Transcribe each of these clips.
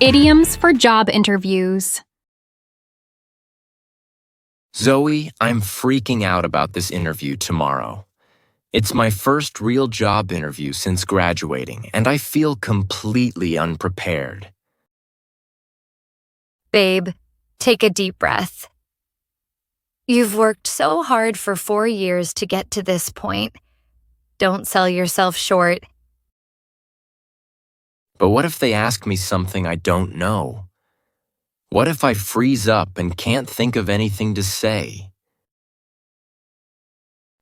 Idioms for job interviews. Zoe, I'm freaking out about this interview tomorrow. It's my first real job interview since graduating, and I feel completely unprepared. Babe, take a deep breath. You've worked so hard for 4 years to get to this point. Don't sell yourself short. But what if they ask me something I don't know? What if I freeze up and can't think of anything to say?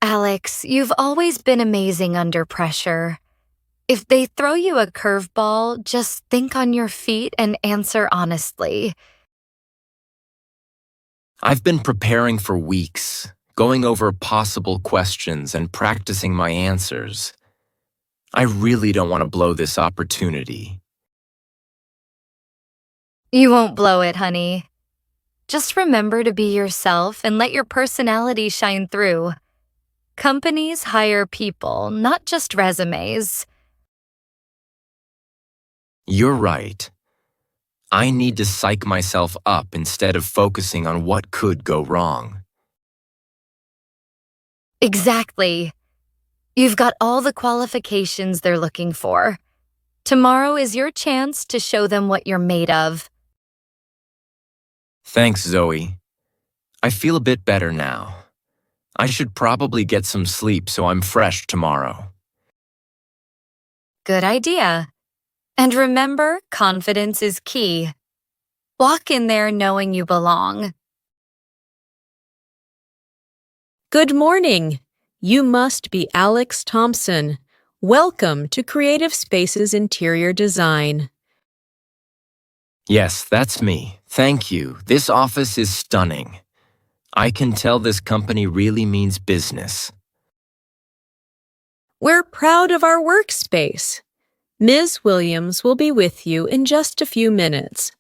Alex, you've always been amazing under pressure. If they throw you a curveball, just think on your feet and answer honestly. I've been preparing for weeks, going over possible questions and practicing my answers. I really don't want to blow this opportunity. You won't blow it, honey. Just remember to be yourself and let your personality shine through. Companies hire people, not just resumes. You're right. I need to psych myself up instead of focusing on what could go wrong. Exactly. You've got all the qualifications they're looking for. Tomorrow is your chance to show them what you're made of. Thanks, Zoe. I feel a bit better now. I should probably get some sleep so I'm fresh tomorrow. Good idea. And remember, confidence is key. Walk in there knowing you belong. Good morning. You must be Alex Thompson. Welcome to Creative Spaces Interior Design. Yes, that's me. Thank you. This office is stunning. I can tell this company really means business. We're proud of our workspace. Ms. Williams will be with you in just a few minutes.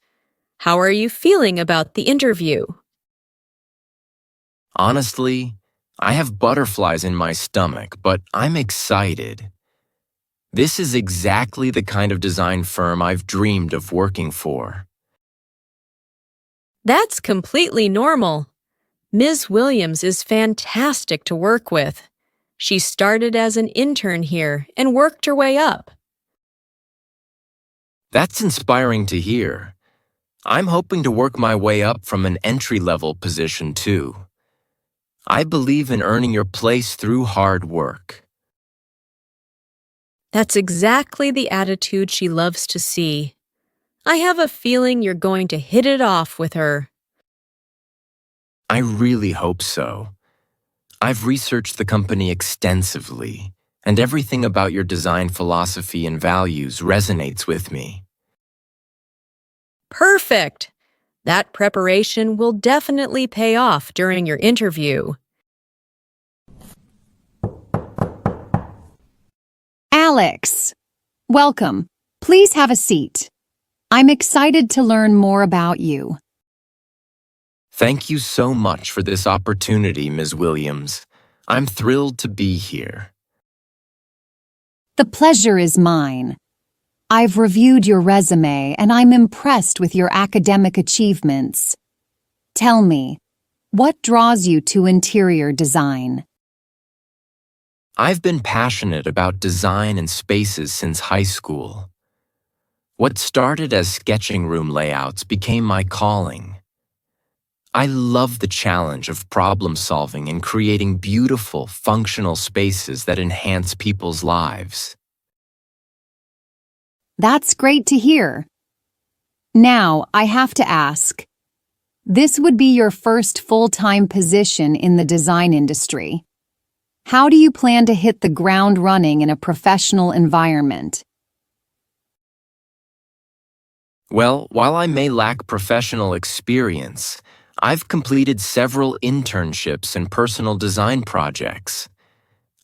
How are you feeling about the interview? Honestly, I have butterflies in my stomach, but I'm excited. This is exactly the kind of design firm I've dreamed of working for. That's completely normal. Ms. Williams is fantastic to work with. She started as an intern here and worked her way up. That's inspiring to hear. I'm hoping to work my way up from an entry-level position too. I believe in earning your place through hard work. That's exactly the attitude she loves to see. I have a feeling you're going to hit it off with her. I really hope so. I've researched the company extensively, and everything about your design philosophy and values resonates with me. Perfect! That preparation will definitely pay off during your interview. Alex, welcome. Please have a seat. I'm excited to learn more about you. Thank you so much for this opportunity, Ms. Williams. I'm thrilled to be here. The pleasure is mine. I've reviewed your resume and I'm impressed with your academic achievements. Tell me, what draws you to interior design? I've been passionate about design and spaces since high school. What started as sketching room layouts became my calling. I love the challenge of problem solving and creating beautiful, functional spaces that enhance people's lives. That's great to hear. Now, I have to ask. This would be your first full-time position in the design industry. How do you plan to hit the ground running in a professional environment? Well, while I may lack professional experience, I've completed several internships and personal design projects.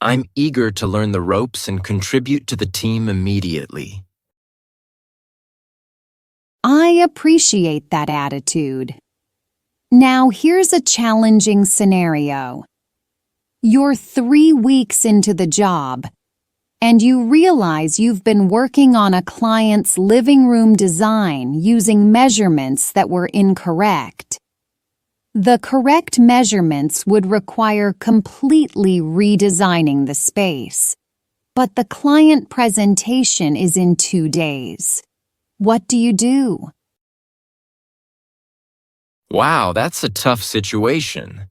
I'm eager to learn the ropes and contribute to the team immediately. I appreciate that attitude. Now, here's a challenging scenario. You're 3 weeks into the job. and you realize you've been working on a client's living room design using measurements that were incorrect. The correct measurements would require completely redesigning the space, but the client presentation is in 2 days. What do you do? Wow, that's a tough situation.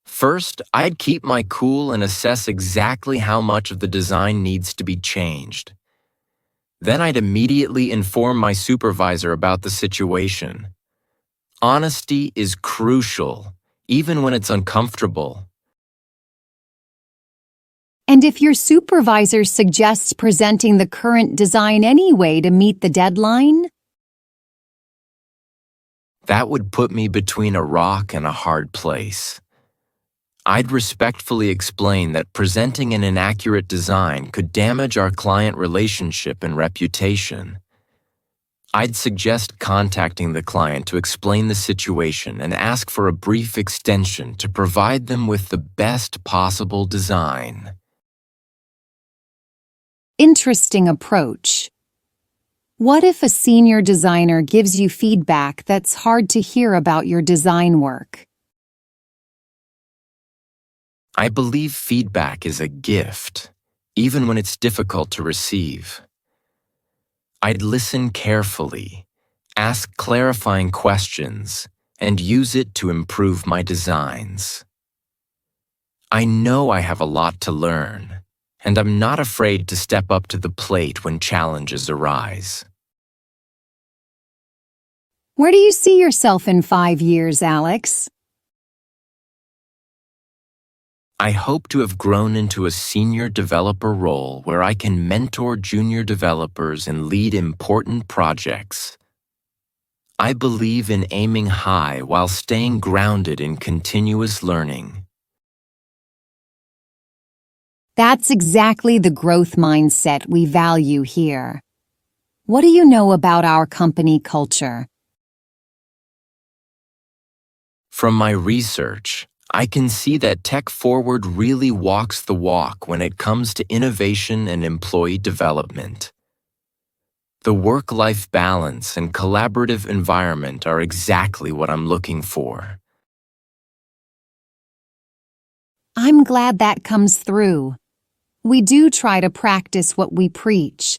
First, I'd keep my cool and assess exactly how much of the design needs to be changed. Then I'd immediately inform my supervisor about the situation. Honesty is crucial, even when it's uncomfortable. And if your supervisor suggests presenting the current design anyway to meet the deadline? That would put me between a rock and a hard place. I'd respectfully explain that presenting an inaccurate design could damage our client relationship and reputation. I'd suggest contacting the client to explain the situation and ask for a brief extension to provide them with the best possible design. Interesting approach. What if a senior designer gives you feedback that's hard to hear about your design work? I believe feedback is a gift, even when it's difficult to receive. I'd listen carefully, ask clarifying questions, and use it to improve my designs. I know I have a lot to learn, and I'm not afraid to step up to the plate when challenges arise. Where do you see yourself in 5 years, Alex? I hope to have grown into a senior developer role where I can mentor junior developers and lead important projects. I believe in aiming high while staying grounded in continuous learning. That's exactly the growth mindset we value here. What do you know about our company culture? From my research, I can see that Tech Forward really walks the walk when it comes to innovation and employee development. The work-life balance and collaborative environment are exactly what I'm looking for. I'm glad that comes through. We do try to practice what we preach.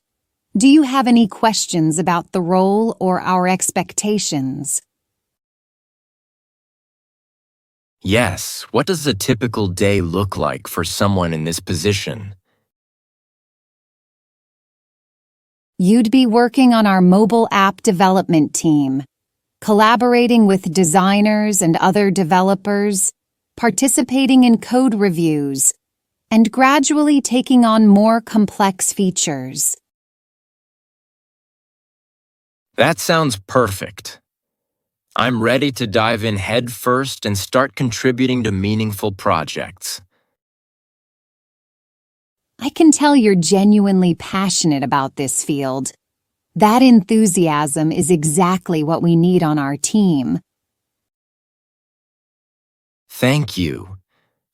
Do you have any questions about the role or our expectations? Yes, what does a typical day look like for someone in this position? You'd be working on our mobile app development team, collaborating with designers and other developers, participating in code reviews, and gradually taking on more complex features. That sounds perfect. I'm ready to dive in head first and start contributing to meaningful projects. I can tell you're genuinely passionate about this field. That enthusiasm is exactly what we need on our team. Thank you.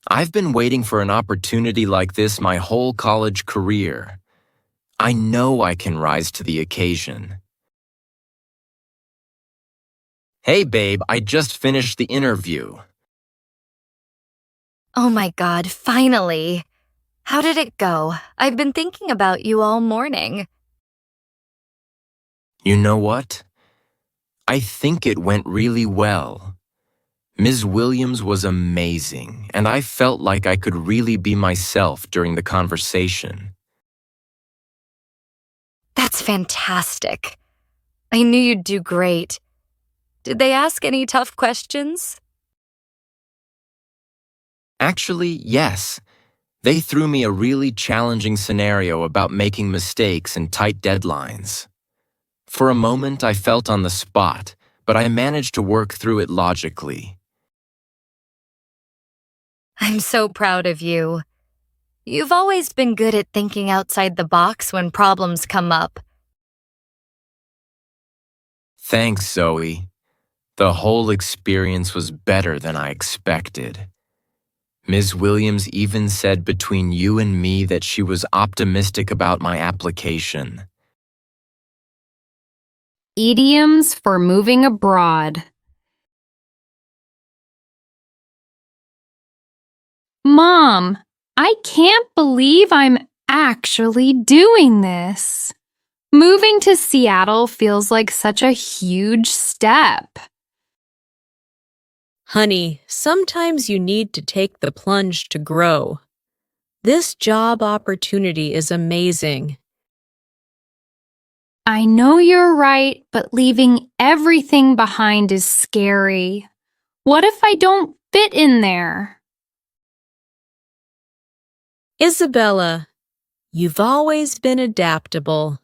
I've been waiting for an opportunity like this my whole college career. I know I can rise to the occasion. Hey babe, I just finished the interview. Oh my God, finally. How did it go? I've been thinking about you all morning. You know what? I think it went really well. Ms. Williams was amazing, and I felt like I could really be myself during the conversation. That's fantastic. I knew you'd do great. Did they ask any tough questions? Actually, yes. They threw me a really challenging scenario about making mistakes and tight deadlines. For a moment, I felt on the spot, but I managed to work through it logically. I'm so proud of you. You've always been good at thinking outside the box when problems come up. Thanks, Zoe. The whole experience was better than I expected. Ms. Williams even said between you and me that she was optimistic about my application. Idioms for moving abroad. Mom, I can't believe I'm actually doing this. Moving to Seattle feels like such a huge step. Honey, sometimes you need to take the plunge to grow. This job opportunity is amazing. I know you're right, but leaving everything behind is scary. What if I don't fit in there? Isabella, you've always been adaptable.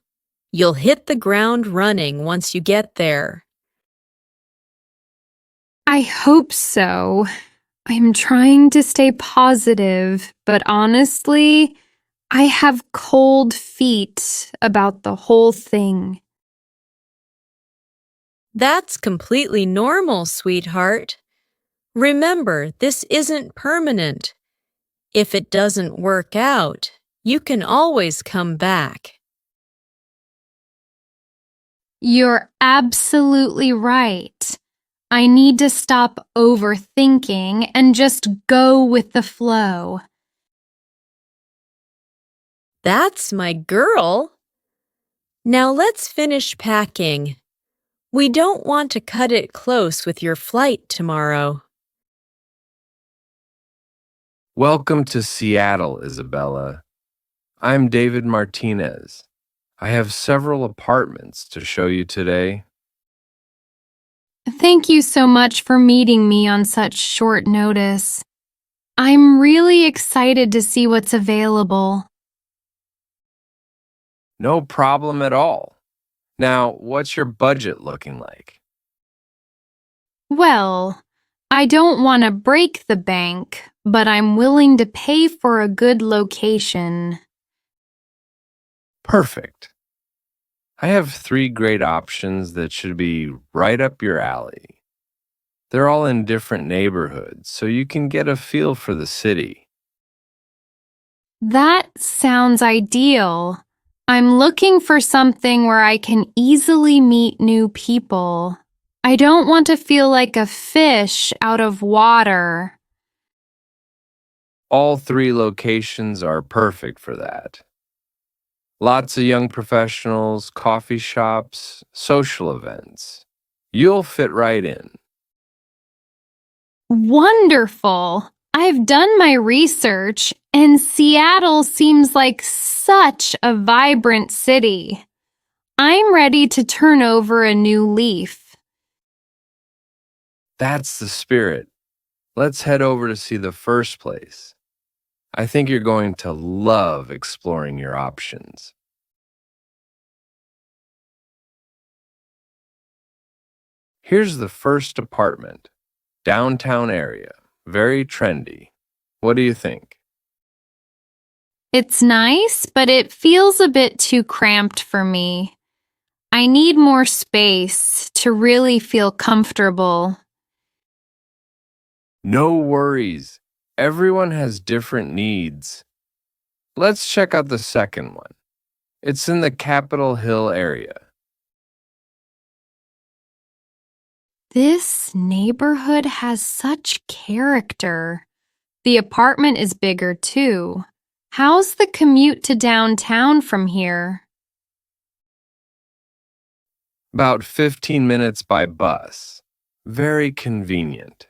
You'll hit the ground running once you get there. I hope so. I'm trying to stay positive, but honestly, I have cold feet about the whole thing. That's completely normal, sweetheart. Remember, this isn't permanent. If it doesn't work out, you can always come back. You're absolutely right. I need to stop overthinking and just go with the flow. That's my girl. Now let's finish packing. We don't want to cut it close with your flight tomorrow. Welcome to Seattle, Isabella. I'm David Martinez. I have several apartments to show you today. Thank you so much for meeting me on such short notice. I'm really excited to see what's available. No problem at all. Now, what's your budget looking like? Well, I don't want to break the bank, but I'm willing to pay for a good location. Perfect. I have 3 great options that should be right up your alley. They're all in different neighborhoods, so you can get a feel for the city. That sounds ideal. I'm looking for something where I can easily meet new people. I don't want to feel like a fish out of water. All 3 locations are perfect for that. Lots of young professionals, coffee shops, social events. You'll fit right in. Wonderful! I've done my research, and Seattle seems like such a vibrant city. I'm ready to turn over a new leaf. That's the spirit. Let's head over to see the first place. I think you're going to love exploring your options. Here's the first apartment. Downtown area. Very trendy. What do you think? It's nice, but it feels a bit too cramped for me. I need more space to really feel comfortable. No worries. Everyone has different needs. Let's check out the second one. It's in the Capitol Hill area. This neighborhood has such character. The apartment is bigger too. How's the commute to downtown from here? About 15 minutes by bus. Very convenient.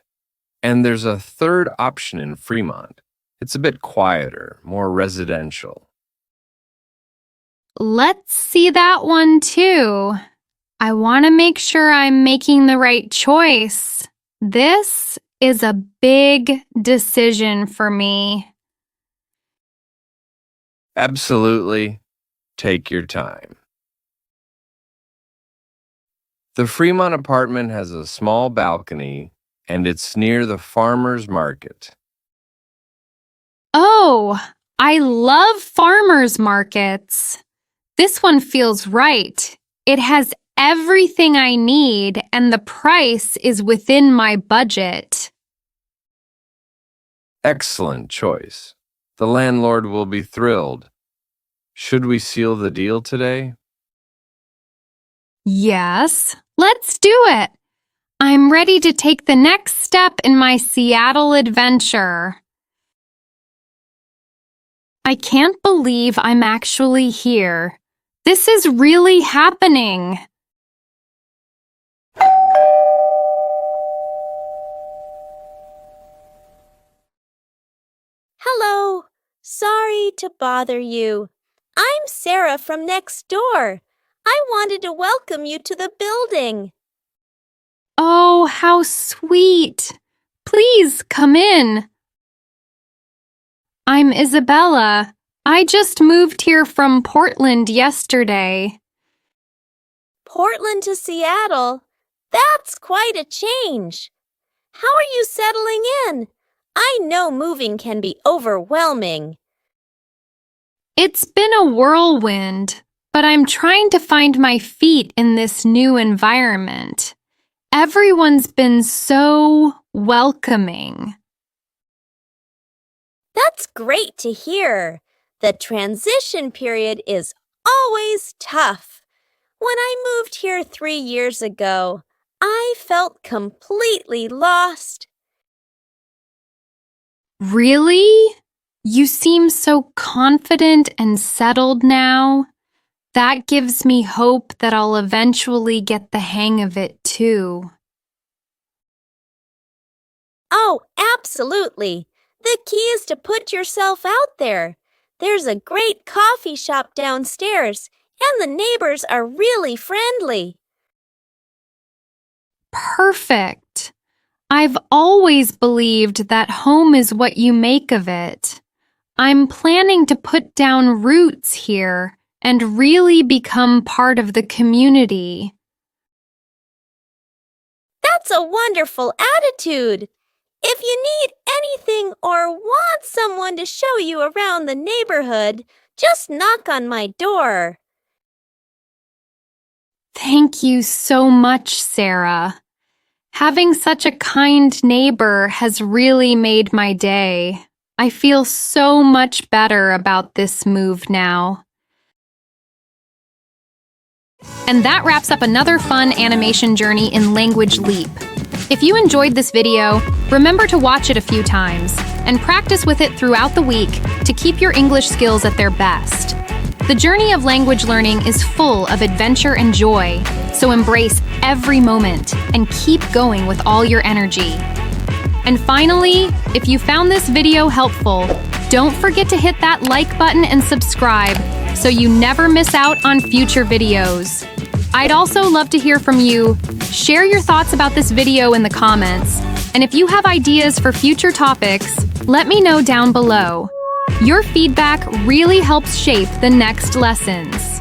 And there's a third option in Fremont. It's a bit quieter, more residential. Let's see that one too. I want to make sure I'm making the right choice. This is a big decision for me. Absolutely. Take your time. The Fremont apartment has a small balcony, and it's near the farmer's market. Oh, I love farmers markets. This one feels right. It has everything I need, and the price is within my budget. Excellent choice. The landlord will be thrilled. Should we seal the deal today? Yes, let's do it. I'm ready to take the next step in my Seattle adventure. I can't believe I'm actually here. This is really happening. Hello. Sorry to bother you. I'm Sarah from next door. I wanted to welcome you to the building. Oh, how sweet. Please come in. I'm Isabella. I just moved here from Portland yesterday. Portland to Seattle? That's quite a change. How are you settling in? I know moving can be overwhelming. It's been a whirlwind, but I'm trying to find my feet in this new environment. Everyone's been so welcoming. That's great to hear. The transition period is always tough. When I moved here 3 years ago, I felt completely lost. Really? You seem so confident and settled now. That gives me hope that I'll eventually get the hang of it too. Oh, absolutely. The key is to put yourself out there. There's a great coffee shop downstairs, and the neighbors are really friendly. Perfect. I've always believed that home is what you make of it. I'm planning to put down roots here and really become part of the community. That's a wonderful attitude. If you need anything or want someone to show you around the neighborhood, just knock on my door. Thank you so much, Sarah. Having such a kind neighbor has really made my day. I feel so much better about this move now. And that wraps up another fun animation journey in Language Leap. If you enjoyed this video, remember to watch it a few times and practice with it throughout the week to keep your English skills at their best. The journey of language learning is full of adventure and joy, so embrace every moment and keep going with all your energy. And finally, if you found this video helpful, don't forget to hit that like button and subscribe so you never miss out on future videos. I'd also love to hear from you. Share your thoughts about this video in the comments. And if you have ideas for future topics, let me know down below. Your feedback really helps shape the next lessons.